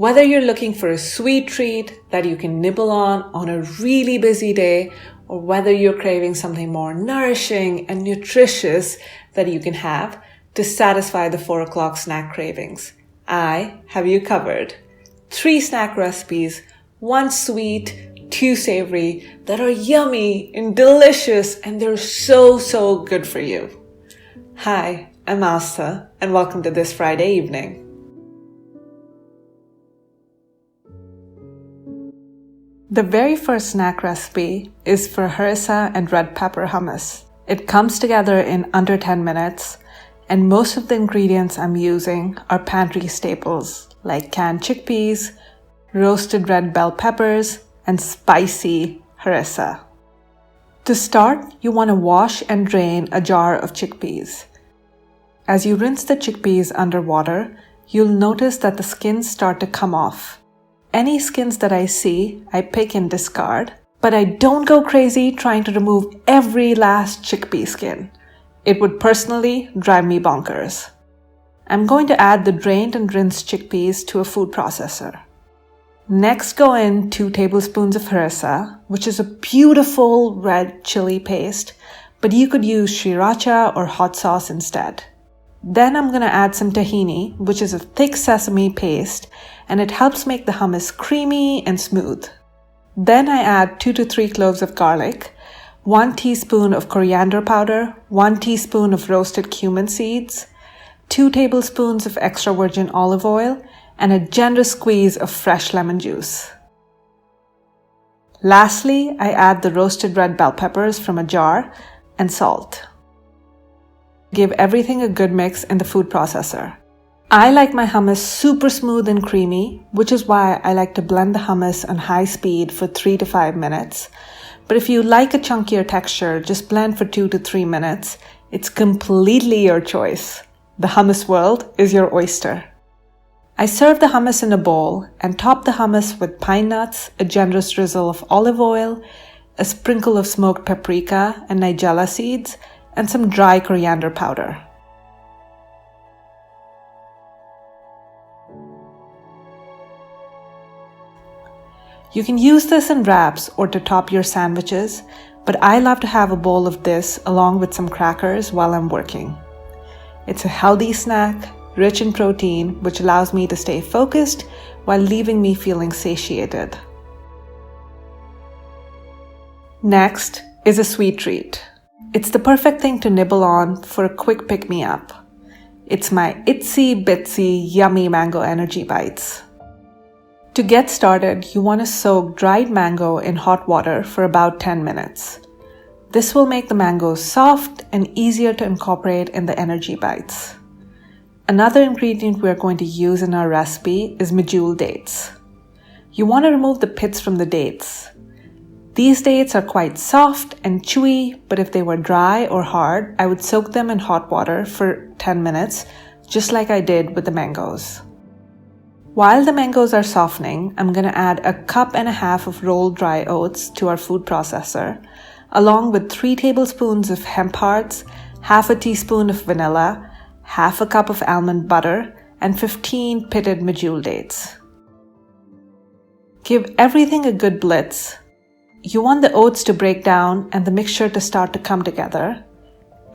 Whether you're looking for a sweet treat that you can nibble on a really busy day, or whether you're craving something more nourishing and nutritious that you can have to satisfy the 4 o'clock snack cravings, I have you covered. 3 snack recipes, 1 sweet, 2 savory, that are yummy and delicious, and they're so good for you. Hi, I'm Harissa, and welcome to this Friday evening. The very first snack recipe is for harissa and red pepper hummus. It comes together in under 10 minutes, and most of the ingredients I'm using are pantry staples like canned chickpeas, roasted red bell peppers, and spicy harissa. To start, you want to wash and drain a jar of chickpeas. As you rinse the chickpeas under water, you'll notice that the skins start to come off. Any skins that I see, I pick and discard, but I don't go crazy trying to remove every last chickpea skin. It would personally drive me bonkers. I'm going to add the drained and rinsed chickpeas to a food processor. Next, go in 2 tablespoons of harissa, which is a beautiful red chili paste, but you could use sriracha or hot sauce instead. Then I'm going to add some tahini, which is a thick sesame paste, and it helps make the hummus creamy and smooth. Then I add 2 to 3 cloves of garlic, 1 teaspoon of coriander powder, 1 teaspoon of roasted cumin seeds, 2 tablespoons of extra virgin olive oil, and a generous squeeze of fresh lemon juice. Lastly, I add the roasted red bell peppers from a jar and salt. Give everything a good mix in the food processor. I like my hummus super smooth and creamy, which is why I like to blend the hummus on high speed for 3 to 5 minutes. But if you like a chunkier texture, just blend for 2 to 3 minutes. It's completely your choice. The hummus world is your oyster. I serve the hummus in a bowl and top the hummus with pine nuts, a generous drizzle of olive oil, a sprinkle of smoked paprika and Nigella seeds, and some dry coriander powder. You can use this in wraps or to top your sandwiches, but I love to have a bowl of this along with some crackers while I'm working. It's a healthy snack, rich in protein, which allows me to stay focused while leaving me feeling satiated. Next is a sweet treat. It's the perfect thing to nibble on for a quick pick-me-up. It's my itsy bitsy yummy mango energy bites. To get started, you want to soak dried mango in hot water for about 10 minutes. This will make the mangoes soft and easier to incorporate in the energy bites. Another ingredient we are going to use in our recipe is medjool dates. You want to remove the pits from the dates. These dates are quite soft and chewy, but if they were dry or hard, I would soak them in hot water for 10 minutes, just like I did with the mangoes. While the mangoes are softening, I'm going to add 1.5 cups of rolled dry oats to our food processor, along with 3 tablespoons of hemp hearts, half a teaspoon of vanilla, half a cup of almond butter, and 15 pitted medjool dates. Give everything a good blitz. You want the oats to break down and the mixture to start to come together.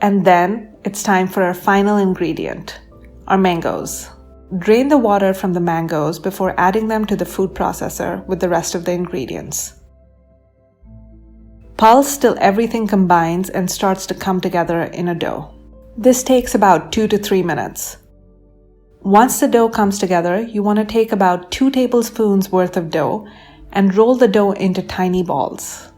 And then it's time for our final ingredient, our mangoes. Drain the water from the mangoes before adding them to the food processor with the rest of the ingredients. Pulse till everything combines and starts to come together in a dough. This takes about 2 to 3 minutes. Once the dough comes together, you want to take about 2 tablespoons worth of dough and roll the dough into tiny balls.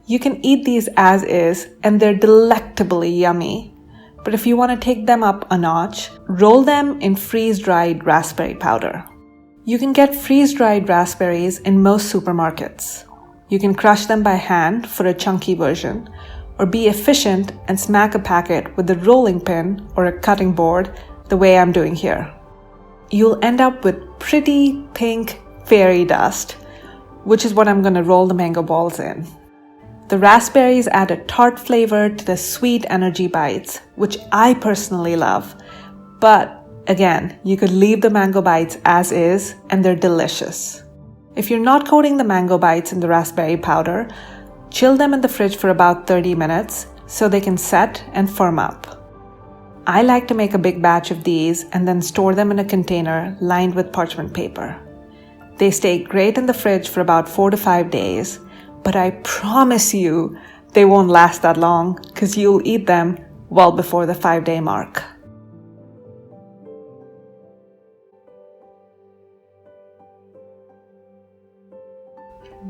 You can eat these as is and they're delectably yummy. But if you want to take them up a notch, roll them in freeze-dried raspberry powder. You can get freeze-dried raspberries in most supermarkets. You can crush them by hand for a chunky version, or be efficient and smack a packet with a rolling pin or a cutting board the way I'm doing here. You'll end up with pretty pink fairy dust, which is what I'm going to roll the mango balls in. The raspberries add a tart flavor to the sweet energy bites, which I personally love, but Again, you could leave the mango bites as is and they're delicious. If you're not coating the mango bites in the raspberry powder, chill them in the fridge for about 30 minutes so they can set and firm up. I like to make a big batch of these and then store them in a container lined with parchment paper. They stay great in the fridge for about 4 to 5 days, but I promise you they won't last that long because you'll eat them well before the 5-day mark.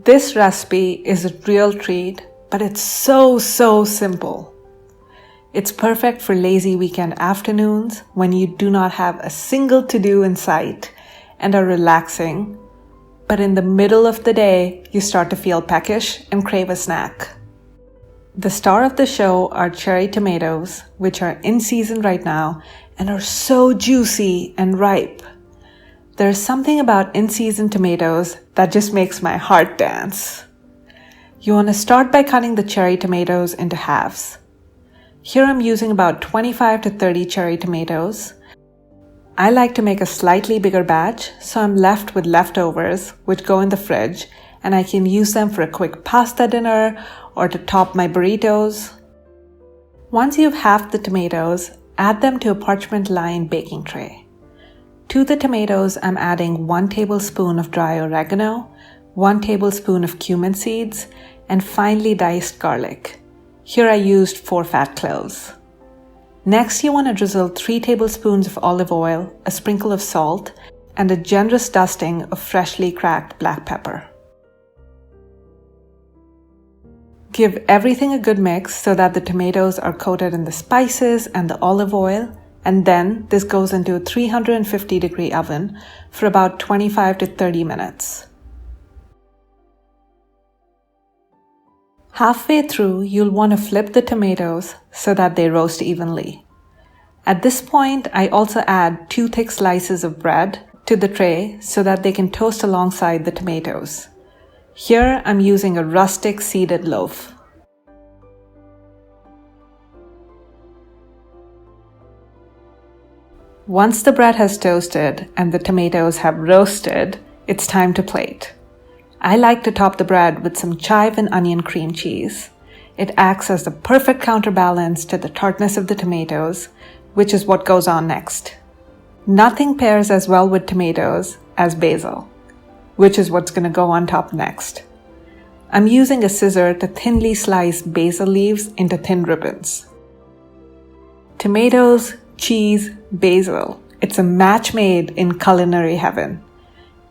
This recipe is a real treat, but it's so simple. It's perfect for lazy weekend afternoons when you do not have a single to-do in sight and are relaxing, but in the middle of the day, you start to feel peckish and crave a snack. The star of the show are cherry tomatoes, which are in season right now and are so juicy and ripe. There's something about in-season tomatoes that just makes my heart dance. You want to start by cutting the cherry tomatoes into halves. Here I'm using about 25 to 30 cherry tomatoes. I like to make a slightly bigger batch, so I'm left with leftovers, which go in the fridge, and I can use them for a quick pasta dinner or to top my burritos. Once you've halved the tomatoes, add them to a parchment-lined baking tray. To the tomatoes, I'm adding 1 tablespoon of dry oregano, 1 tablespoon of cumin seeds, and finely diced garlic. Here I used 4 fat cloves. Next, you want to drizzle 3 tablespoons of olive oil, a sprinkle of salt, and a generous dusting of freshly cracked black pepper. Give everything a good mix so that the tomatoes are coated in the spices and the olive oil, and then this goes into a 350-degree oven for about 25 to 30 minutes. Halfway through, you'll want to flip the tomatoes so that they roast evenly. At this point, I also add 2 thick slices of bread to the tray so that they can toast alongside the tomatoes. Here, I'm using a rustic seeded loaf. Once the bread has toasted and the tomatoes have roasted, it's time to plate. I like to top the bread with some chive and onion cream cheese. It acts as the perfect counterbalance to the tartness of the tomatoes, which is what goes on next. Nothing pairs as well with tomatoes as basil, which is what's going to go on top next. I'm using a scissor to thinly slice basil leaves into thin ribbons. Tomatoes, cheese, basil. It's a match made in culinary heaven.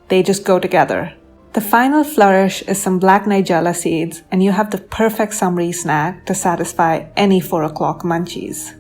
They just go together. The final flourish is some black Nigella seeds, and you have the perfect summery snack to satisfy any 4 o'clock munchies.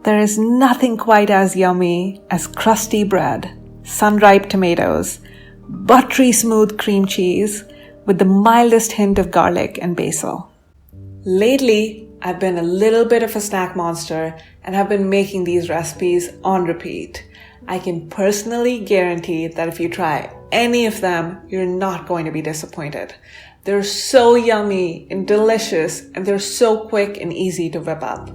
There is nothing quite as yummy as crusty bread, sun-ripe tomatoes, buttery smooth cream cheese with the mildest hint of garlic and basil. Lately, I've been a little bit of a snack monster and have been making these recipes on repeat. I can personally guarantee that if you try any of them, you're not going to be disappointed. They're so yummy and delicious, and they're so quick and easy to whip up.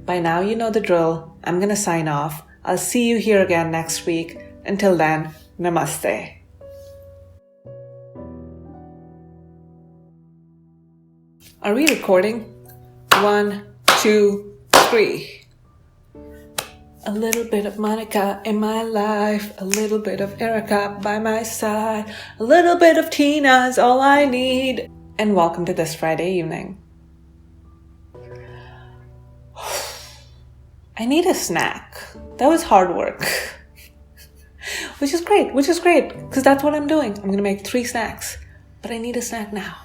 By now you know the drill. I'm going to sign off. I'll see you here again next week. Until then, namaste. Are we recording? 1, 2, 3. A little bit of Monica in my life, a little bit of Erica by my side, a little bit of Tina is all I need. And welcome to this Friday evening. I need a snack. That was hard work. Which is great, because that's what I'm doing. I'm going to make 3 snacks, but I need a snack now.